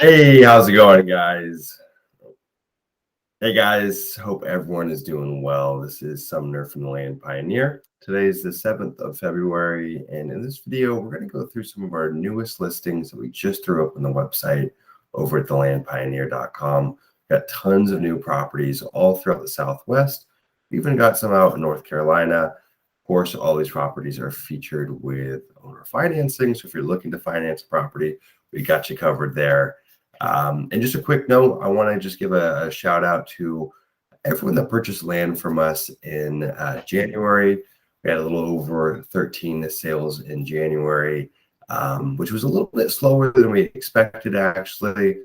Hey, how's it going, guys? Hey, guys. Hope everyone is doing well. This is Sumner from the Land Pioneer. Today is the 7th of February, and in this video, we're going to go through some of our newest listings that we just threw up on the website over at thelandpioneer.com. Got tons of new properties all throughout the Southwest. We even got some out in North Carolina. Of course, all these properties are featured with owner financing. So if you're looking to finance a property, we got you covered there. And just a quick note, I want to just give a shout out to everyone that purchased land from us in January. We had a little over 13 sales in January, which was a little bit slower than we expected, actually.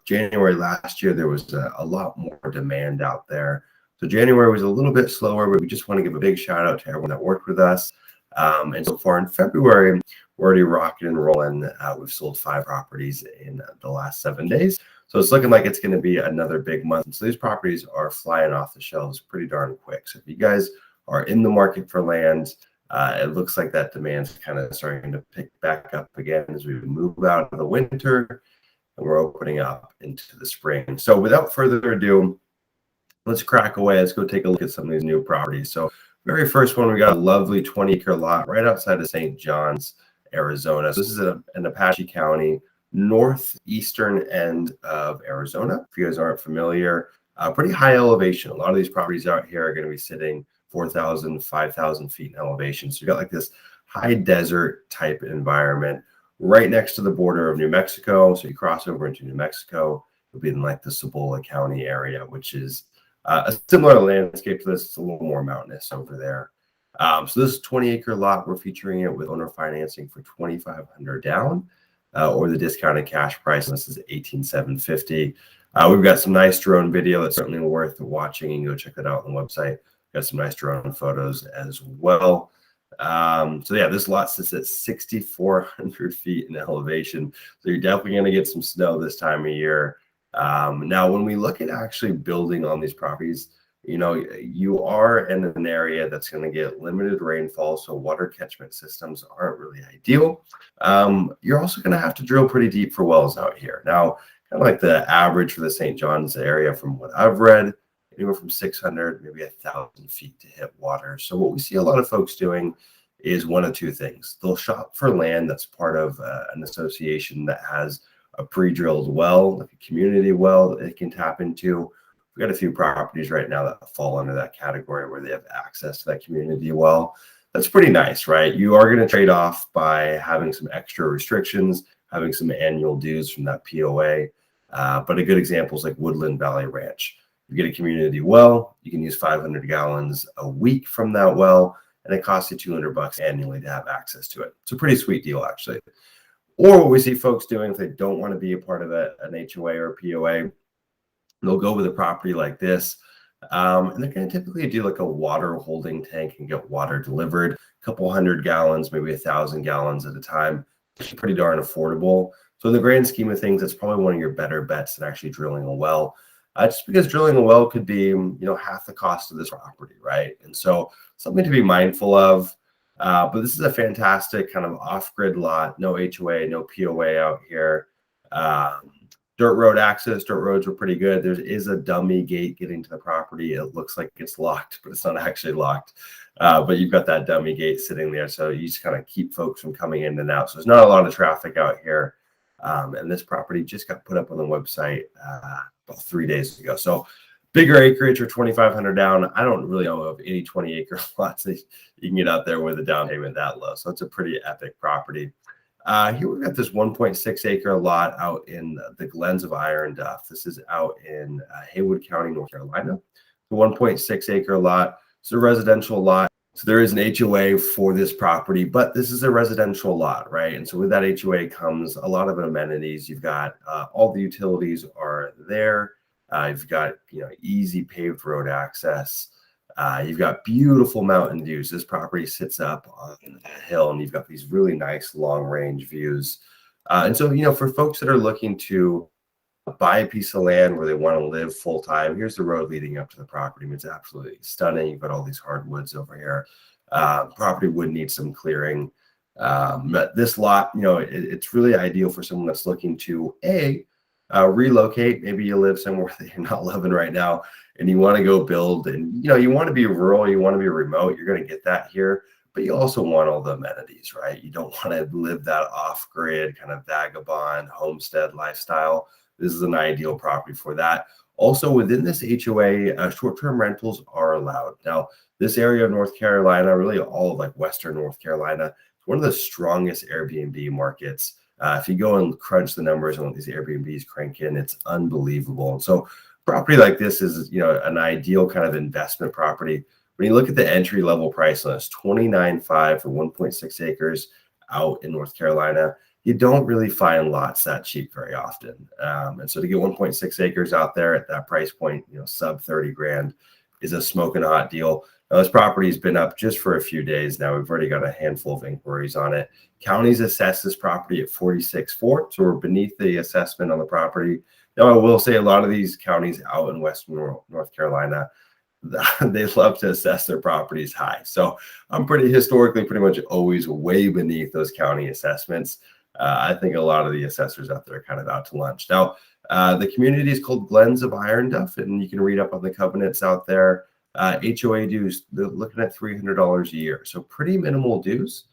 January last year, there was a lot more demand out there. So January was a little bit slower, but we just want to give a big shout out to everyone that worked with us. And so far in February, we're already rocking and rolling. We've sold 5 properties in the last 7 days. So it's looking like it's going to be another big month. So these properties are flying off the shelves pretty darn quick. So if you guys are in the market for land, it looks like that demand's kind of starting to pick back up again as we move out of the winter and we're opening up into the spring. So without further ado, let's crack away. Let's go take a look at some of these new properties. So very first one, we got a lovely 20-acre lot right outside of St. John's, Arizona. So this is in Apache County, northeastern end of Arizona. If you guys aren't familiar, pretty high elevation. A lot of these properties out here are going to be sitting 4,000, 5,000 feet in elevation. So you got like this high desert type environment right next to the border of New Mexico. So you cross over into New Mexico, you'll be in like the Cibola County area, which is a similar landscape to this. It's a little more mountainous over there. So this 20-acre lot, we're featuring it with owner financing for $2,500 down, or the discounted cash price. This is $18,750. We've got some nice drone video that's certainly worth watching. You can go check that out on the website. Got some nice drone photos as well. So yeah, this lot sits at 6,400 feet in elevation. So you're definitely going to get some snow this time of year. Now, when we look at actually building on these properties, you know, you are in an area that's going to get limited rainfall, so water catchment systems aren't really ideal. You're also going to have to drill pretty deep for wells out here. Now, kind of like the average for the St. John's area, from what I've read, anywhere from 600, maybe 1,000 feet to hit water. So what we see a lot of folks doing is one of two things. They'll shop for land that's part of an association that has a pre-drilled well, like a community well that they can tap into. We've got a few properties right now that fall under that category where they have access to that community well. That's pretty nice, right? You are going to trade off by having some extra restrictions, having some annual dues from that POA. But a good example is like Woodland Valley Ranch. You get a community well, you can use 500 gallons a week from that well, and it costs you $200 annually to have access to it. It's a pretty sweet deal, actually. Or what we see folks doing if they don't want to be a part of an HOA or a POA, they'll go with a property like this, and they're going to typically do like a water holding tank and get water delivered, a couple hundred gallons, maybe 1,000 gallons at a time. It's pretty darn affordable. So in the grand scheme of things, it's probably one of your better bets than actually drilling a well, just because drilling a well could be, half the cost of this property, right? And so something to be mindful of. But this is a fantastic kind of off-grid lot, no HOA, no POA out here. Dirt road access, dirt roads were pretty good. There is a dummy gate getting to the property. It looks like it's locked, but it's not actually locked. But you've got that dummy gate sitting there, so you just kind of keep folks from coming in and out. So there's not a lot of traffic out here. And this property just got put up on the website about 3 days ago. So bigger acreage for $2,500 down. I don't really know of any 20-acre lots that you can get out there with a down payment that low. So it's a pretty epic property. Here we've got this 1.6-acre lot out in the Glens of Iron Duff. This is out in Haywood County, North Carolina. The 1.6-acre lot. It's a residential lot. So there is an HOA for this property, but this is a residential lot, right? And so with that HOA comes a lot of amenities. You've got all the utilities are there. You've got easy paved road access. You've got beautiful mountain views. This property sits up on a hill, and you've got these really nice long range views. And so, for folks that are looking to buy a piece of land where they want to live full time, here's the road leading up to the property. It's absolutely stunning. You've got all these hardwoods over here. Property would need some clearing. But this lot, it's really ideal for someone that's looking to relocate. Maybe you live somewhere that you're not living right now and you want to go build, and you want to be rural, you want to be remote. You're going to get that here, but you also want all the amenities, right? You don't want to live that off-grid kind of vagabond homestead lifestyle. This is an ideal property for that. Also, within this HOA, short-term rentals are allowed. Now, this area of North Carolina, really all of like Western North Carolina, it's one of the strongest Airbnb markets. If you go and crunch the numbers on what these Airbnbs crank in, it's unbelievable. And so property like this is, an ideal kind of investment property. When you look at the entry level price list, $29,500 for 1.6 acres out in North Carolina, you don't really find lots that cheap very often. And so to get 1.6 acres out there at that price point, sub 30 grand is a smoking hot deal. Now, this property's been up just for a few days now. We've already got a handful of inquiries on it. Counties assessed this property at 46.4, so we're beneath the assessment on the property. Now, I will say a lot of these counties out in Western North Carolina, they love to assess their properties high. So I'm pretty much always way beneath those county assessments. I think a lot of the assessors out there are kind of out to lunch. Now, the community is called Glens of Ironduff, and you can read up on the covenants out there. HOA dues, they're looking at $300 a year. So pretty minimal dues,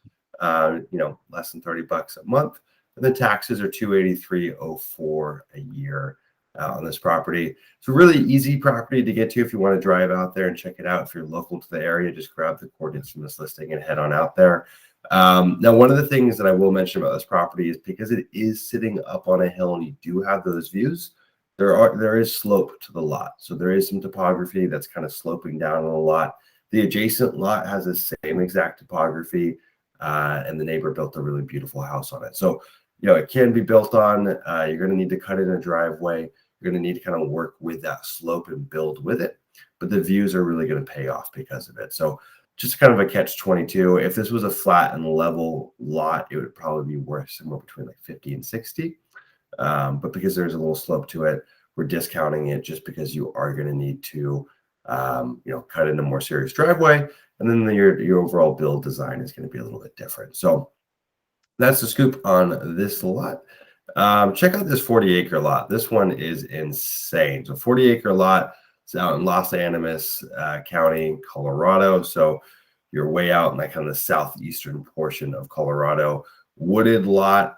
less than $30 a month. And the taxes are $283.04 a year on this property. It's a really easy property to get to if you want to drive out there and check it out. If you're local to the area, just grab the coordinates from this listing and head on out there. Now, one of the things that I will mention about this property is because it is sitting up on a hill and you do have those views, there is slope to the lot. So there is some topography that's kind of sloping down on the lot. The adjacent lot has the same exact topography, and the neighbor built a really beautiful house on it. So, it can be built on. You're going to need to cut in a driveway. You're going to need to kind of work with that slope and build with it. But the views are really going to pay off because of it. So just kind of a catch-22. If this was a flat and level lot, it would probably be worth somewhere between like 50 and 60. But because there's a little slope to it, we're discounting it just because you are going to need to, cut in a more serious driveway. And then your overall build design is going to be a little bit different. So that's the scoop on this lot. Check out this 40-acre lot. This one is insane. So 40-acre lot. It's out in Los Animas County, Colorado. So you're way out in that kind of the southeastern portion of Colorado. Wooded lot.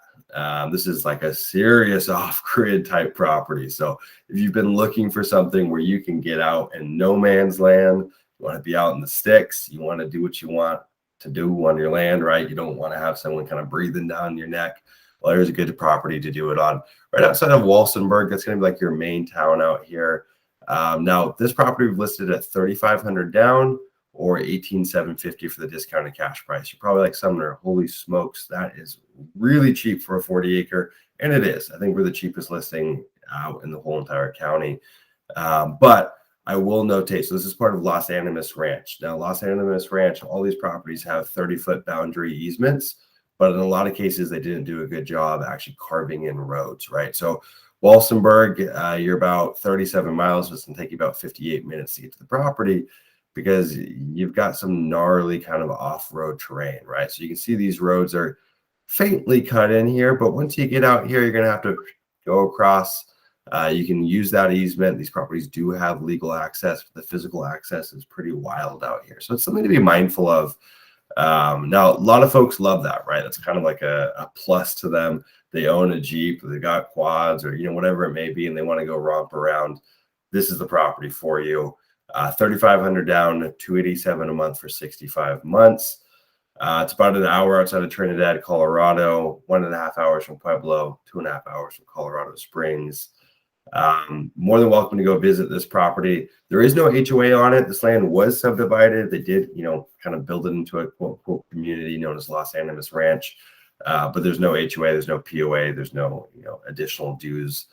This is like a serious off-grid type property. So if you've been looking for something where you can get out in no man's land, you want to be out in the sticks, you want to do what you want to do on your land, right? You don't want to have someone kind of breathing down your neck. Well, there's a good property to do it on. Right outside of Walsenburg, that's going to be like your main town out here. Now, this property we've listed at $3,500 down or $18,750 for the discounted cash price. You're probably like, Sumner, holy smokes, that is really cheap for a 40-acre. And it is. I think we're the cheapest listing out in the whole entire county. But I will notate, so this is part of Los Animas Ranch. Now, Los Animas Ranch, all these properties have 30-foot boundary easements, but in a lot of cases, they didn't do a good job actually carving in roads, right? So Walsenburg, you're about 37 miles. It's going to take you about 58 minutes to get to the property because you've got some gnarly kind of off-road terrain, right? So you can see these roads are faintly cut in here, but once you get out here, you're going to have to go across. You can use that easement. These properties do have legal access, but the physical access is pretty wild out here. So it's something to be mindful of. Now, a lot of folks love that, right? That's kind of like a plus to them. They own a Jeep, they got quads or, whatever it may be, and they want to go romp around. This is the property for you. $3,500 down, $287 a month for 65 months. It's about an hour outside of Trinidad, Colorado, 1.5 hours from Pueblo, 2.5 hours from Colorado Springs. More than welcome to go visit this property. There is no HOA on it. This land was subdivided. They did, kind of build it into a quote unquote community known as Los Animas Ranch. But there's no HOA, there's no POA, there's no, additional dues.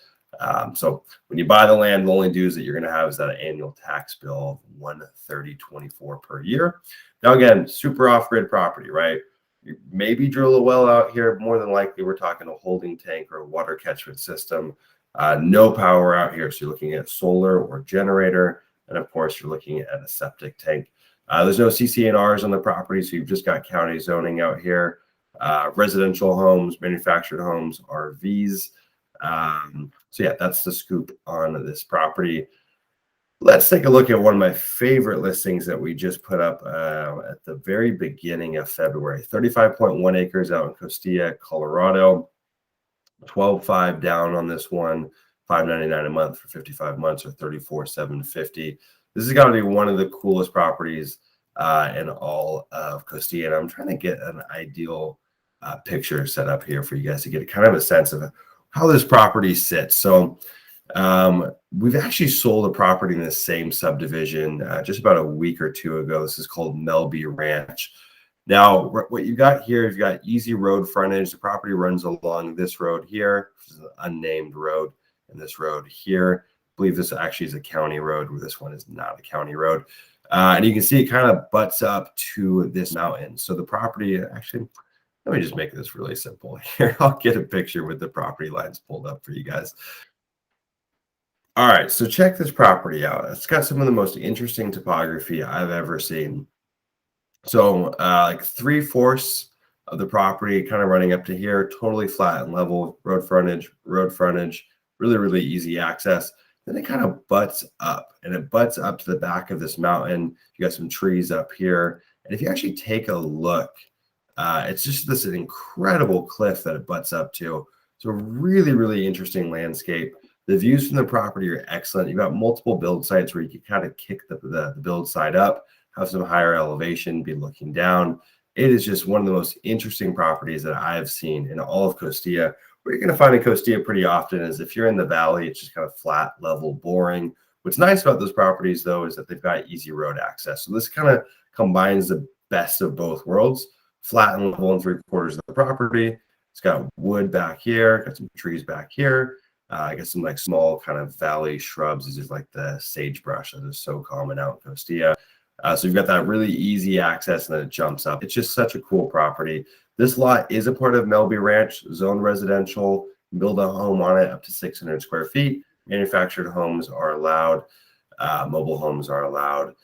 So when you buy the land, the only dues that you're going to have is that annual tax bill of $130.24 per year. Now, again, super off-grid property, right? You maybe drill a well out here. More than likely, we're talking a holding tank or a water catchment system. No power out here. So you're looking at solar or generator. And of course, you're looking at a septic tank. There's no CC&Rs on the property. So you've just got county zoning out here. residential homes, manufactured homes, RVs. So yeah, that's the scoop on this property. Let's take a look at one of my favorite listings that we just put up at the very beginning of February. 35.1 acres out in Costilla, Colorado. 12.5 down on this one. $599 a month for 55 months, or $34,750. This is got to be one of the coolest properties in all of Costilla. And I'm trying to get an ideal picture set up here for you guys to get kind of a sense of how this property sits. So we've actually sold a property in the same subdivision just about a week or two ago. This is called Melby Ranch. Now, what you got here, you've got easy road frontage. The property runs along this road here, which is an unnamed road, and this road here. I believe this actually is a county road, where this one is not a county road. And you can see it kind of butts up to this mountain. So the property, actually, let me just make this really simple here. I'll get a picture with the property lines pulled up for you guys. All right, so check this property out. It's got some of the most interesting topography I've ever seen. So like 3/4 of the property kind of running up to here, totally flat and level, road frontage, really, really easy access. Then it kind of butts up, and it butts up to the back of this mountain. You got some trees up here. And if you actually take a look, it's just this incredible cliff that it butts up to. So really, really interesting landscape. The views from the property are excellent. You've got multiple build sites where you can kind of kick the build site up, have some higher elevation, be looking down. It is just one of the most interesting properties that I've seen in all of Costilla. What you're going to find in Costilla pretty often is if you're in the valley, it's just kind of flat, level, boring. What's nice about those properties, though, is that they've got easy road access. So this kind of combines the best of both worlds, flat and level in 3/4 of the property. It's got wood back here, got some trees back here. I got some like small kind of valley shrubs. These are like the sagebrush that is so common out in Costilla. So you've got that really easy access, and then it jumps up. It's just such a cool property. This lot is a part of Melby Ranch, zone residential. Build a home on it up to 600 square feet. Manufactured homes are allowed. Mobile homes are allowed.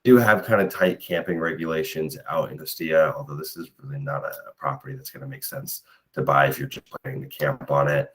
Do have kind of tight camping regulations out in Costilla, although this is really not a property that's going to make sense to buy if you're just planning to camp on it.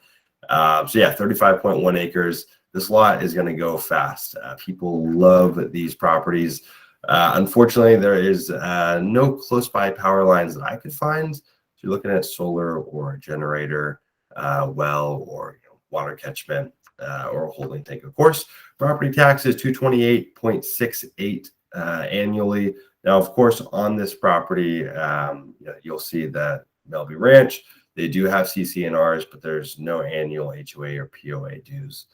So yeah, 35.1 acres. This lot is going to go fast. People love these properties. Unfortunately, there is no close by power lines that I could find. So you're looking at solar or a generator, well, or water catchment, or a holding tank, of course. Property tax is $228.68 annually. Now, of course, on this property, you'll see that Melby Ranch, they do have CC&Rs, but there's no annual HOA or POA dues,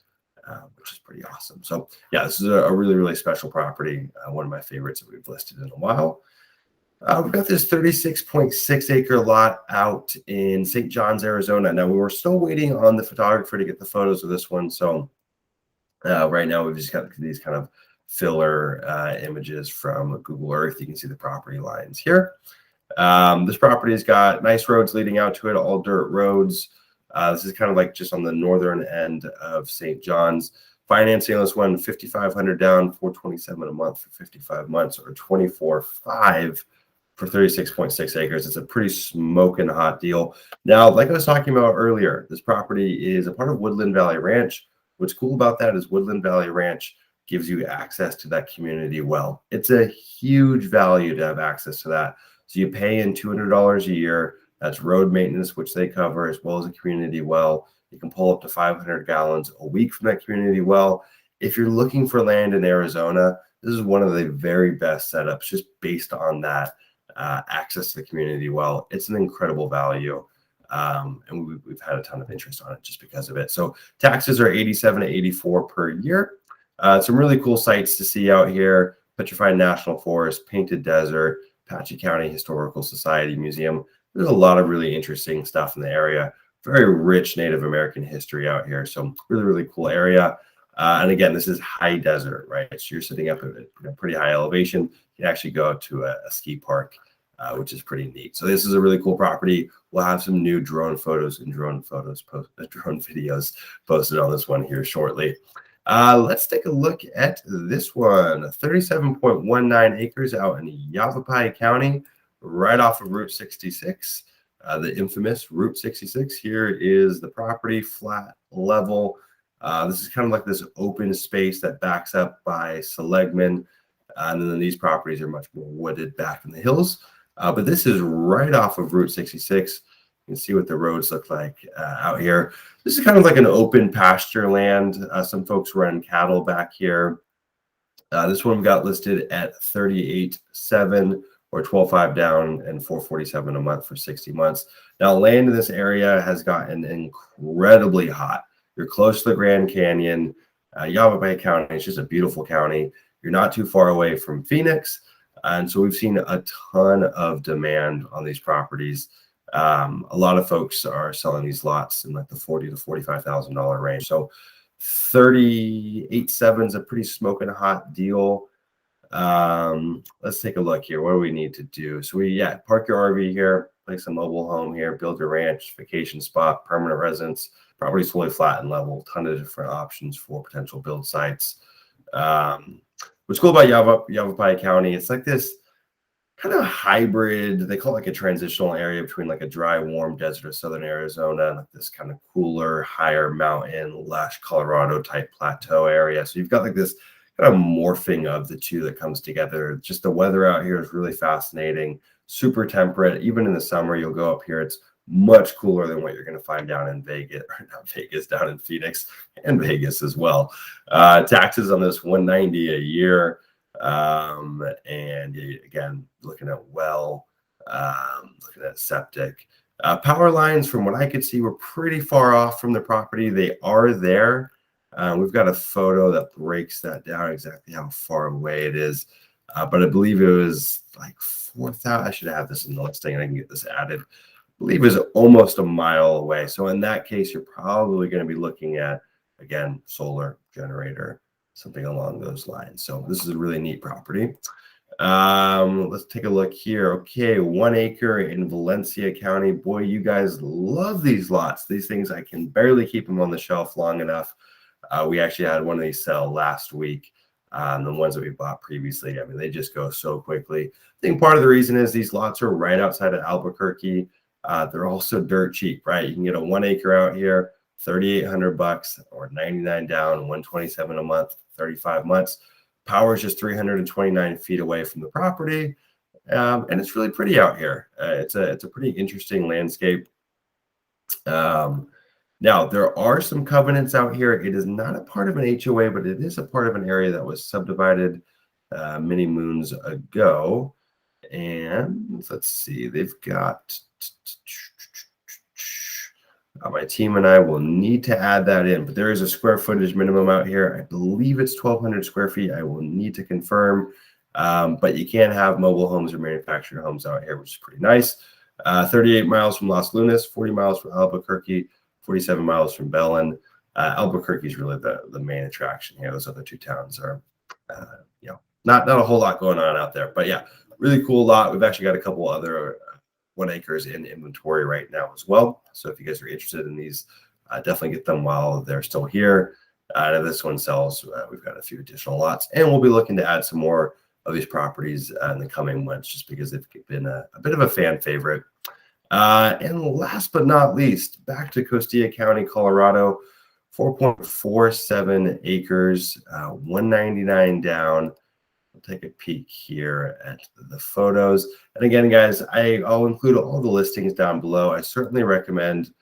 which is pretty awesome. So yeah, this is a really, really special property. One of my favorites that we've listed in a while. We've got this 36.6 acre lot out in St. John's, Arizona. Now, we were still waiting on the photographer to get the photos of this one. So right now we've just got these kind of filler images from Google Earth. You can see the property lines here. This property's got nice roads leading out to it, all dirt roads. This is kind of like just on the northern end of St. John's. Financing on this one, $5,500 down, $427 a month for 55 months, or $24,500 for 36.6 acres. It's a pretty smoking hot deal. Now, like I was talking about earlier, this property is a part of Woodland Valley Ranch. What's cool about that is Woodland Valley Ranch gives you access to that community well. It's a huge value to have access to that. So you pay in $200 a year. That's road maintenance, which they cover, as well as a community well. You can pull up to 500 gallons a week from that community well. If you're looking for land in Arizona, this is one of the very best setups just based on that access to the community well. It's an incredible value. And we've had a ton of interest on it just because of it. So taxes are $87 to $84 per year. Some really cool sites to see out here: Petrified National Forest, Painted Desert, Apache County Historical Society Museum. There's a lot of really interesting stuff in the area. Very rich Native American history out here. So really, really cool area. And again, this is high desert, right? So you're sitting up at a pretty high elevation. You can actually go to a ski park, which is pretty neat. So this is a really cool property. We'll have some new drone photos and drone videos posted on this one here shortly. Let's take a look at this one. 37.19 acres out in Yavapai County, right off of Route 66. the infamous Route 66. Here is the property, flat level. This is kind of like this open space that backs up by Seligman. And then these properties are much more wooded back in the hills. But this is right off of Route 66. You can see what the roads look like out here. This is kind of like an open pasture land. Some folks run cattle back here. This one got listed at $38,700 or $12,500 down and $447 a month for 60 months. Now, land in this area has gotten incredibly hot. You're close to the Grand Canyon. Yavapai County is just a beautiful county. You're not too far away from Phoenix. And so we've seen a ton of demand on these properties. A lot of folks are selling these lots in like the $40,000 to $45,000 range. So 38.7 is a pretty smoking hot deal. Let's take a look here. What do we need to do? So park your RV here, place a mobile home here, build your ranch, vacation spot, permanent residence. Property's fully flat and level. Ton of different options for potential build sites. What's cool about Yavapai County, it's like this kind of hybrid. They call it like a transitional area between like a dry, warm desert of southern Arizona and like this kind of cooler, higher mountain, lush Colorado type plateau area. So you've got like this kind of morphing of the two that comes together. Just the weather out here is really fascinating, super temperate. Even in the summer, you'll go up here, it's much cooler than what you're going to find down in Vegas, or not Vegas, down in Phoenix and Vegas as well. Taxes on this $190 a year. And again, looking at looking at septic. Power lines, from what I could see, were pretty far off from the property. They are there. We've got a photo that breaks that down exactly how far away it is. But I believe it was like 4,000. I should have this in the listing and I can get this added. I believe is almost a mile away. So in that case, you're probably going to be looking at, again, solar generator, something along those lines. So this is a really neat property. Let's take a look here. Okay, 1 acre in Valencia County. Boy, you guys love these lots. These things, I can barely keep them on the shelf long enough. We actually had one of these sell last week. The ones that we bought previously, I mean, they just go so quickly. I think part of the reason is these lots are right outside of Albuquerque. They're also dirt cheap, right? You can get a 1 acre out here, $3,800 or $99 down, $127 a month, 35 months. Power is just 329 feet away from the property, and it's really pretty out here. It's a pretty interesting landscape. Now, there are some covenants out here. It is not a part of an HOA, but it is a part of an area that was subdivided many moons ago. And let's see, they've got my team and I will need to add that in, but there is a square footage minimum out here. I believe it's 1,200 square feet. I will need to confirm, but you can have mobile homes or manufactured homes out here, which is pretty nice. 38 miles from Los Lunas, 40 miles from Albuquerque, 47 miles from Belen. Albuquerque is really the main attraction here. Those other two towns are, not a whole lot going on out there, but yeah, really cool lot. We've actually got a couple other 1 acres in inventory right now as well. So if you guys are interested in these, definitely get them while they're still here. If this one sells, we've got a few additional lots, and we'll be looking to add some more of these properties in the coming months, just because they've been a bit of a fan favorite. And last but not least, back to Costilla County, Colorado, 4.47 acres, 199 down. We'll take a peek here at the photos. And again, guys, I'll include all the listings down below. I certainly recommend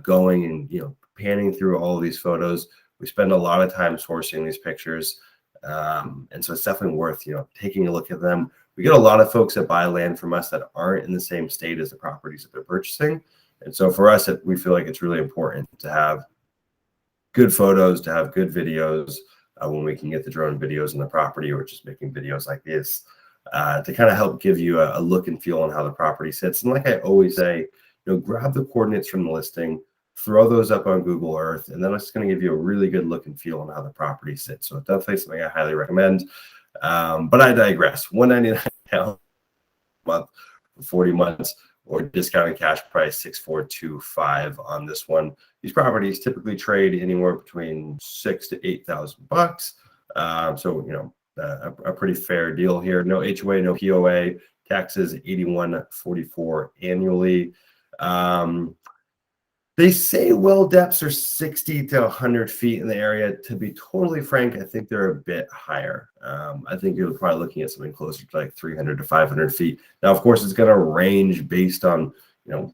going and panning through all of these photos. We spend a lot of time sourcing these pictures, and so it's definitely worth taking a look at them. We get a lot of folks that buy land from us that aren't in the same state as the properties that they're purchasing, and so for us, we feel like it's really important to have good photos, to have good videos. When we can get the drone videos on the property, or just making videos like this to kind of help give you a look and feel on how the property sits. And like I always say, grab the coordinates from the listing, throw those up on Google Earth, and then it's going to give you a really good look and feel on how the property sits. So it's definitely something I highly recommend. But I digress. $199 a month for 40 months, or discounted cash price $6,425 on this one. These properties typically trade anywhere between $6,000 to $8,000. So a pretty fair deal here. No HOA, no POA. Taxes $81.44 annually. They say well depths are 60 to 100 feet in the area. To be totally frank, I think they're a bit higher. I think you're probably looking at something closer to like 300 to 500 feet. Now, of course, it's going to range based on,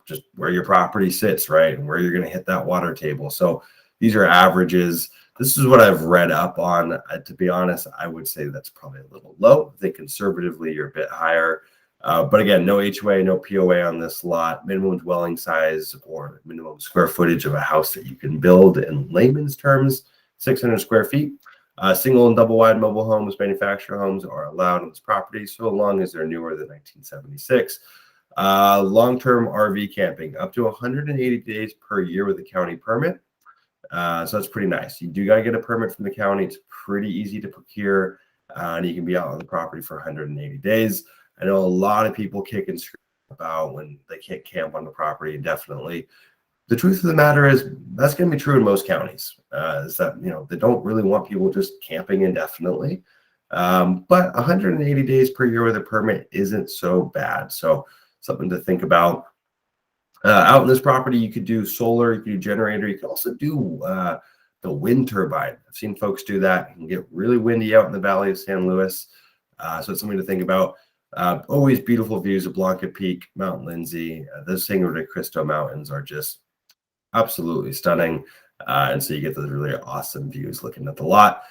just where your property sits, right? And where you're going to hit that water table. So these are averages. This is what I've read up on. To be honest, I would say that's probably a little low. I think conservatively, you're a bit higher. But again, no HOA, no POA on this lot. Minimum dwelling size or minimum square footage of a house that you can build in layman's terms, 600 square feet. Single and double wide mobile homes, manufactured homes are allowed on this property so long as they're newer than 1976. Long-term RV camping, up to 180 days per year with a county permit. So that's pretty nice. You do got to get a permit from the county. It's pretty easy to procure, and you can be out on the property for 180 days. I know a lot of people kick and scream about when they can't camp on the property indefinitely. The truth of the matter is that's going to be true in most counties, is that, they don't really want people just camping indefinitely. But 180 days per year with a permit isn't so bad. So something to think about. Out in this property, you could do solar, you could do generator, you could also do the wind turbine. I've seen folks do that. It can get really windy out in the Valley of San Luis. So it's something to think about. Always beautiful views of Blanca Peak, Mount Lindsay. The Sangre de Cristo Mountains are just absolutely stunning. And so you get those really awesome views looking at the lot.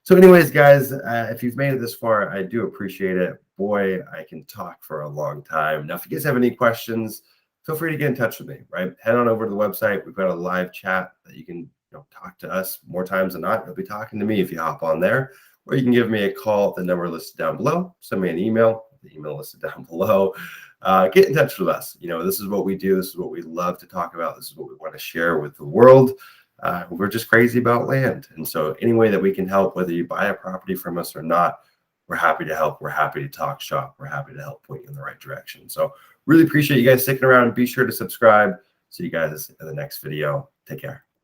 So anyways, guys, if you've made it this far, I do appreciate it. Boy, I can talk for a long time. Now, if you guys have any questions, feel free to get in touch with me, right? Head on over to the website. We've got a live chat that you can talk to us more times than not. You'll be talking to me if you hop on there. Or you can give me a call at the number listed down below. Send me an email, the email listed down below. Get in touch with us. This is what we do. This is what we love to talk about. This is what we want to share with the world. We're just crazy about land. And so any way that we can help, whether you buy a property from us or not, we're happy to help. We're happy to talk shop. We're happy to help point you in the right direction. So really appreciate you guys sticking around. Be sure to subscribe. See you guys in the next video. Take care.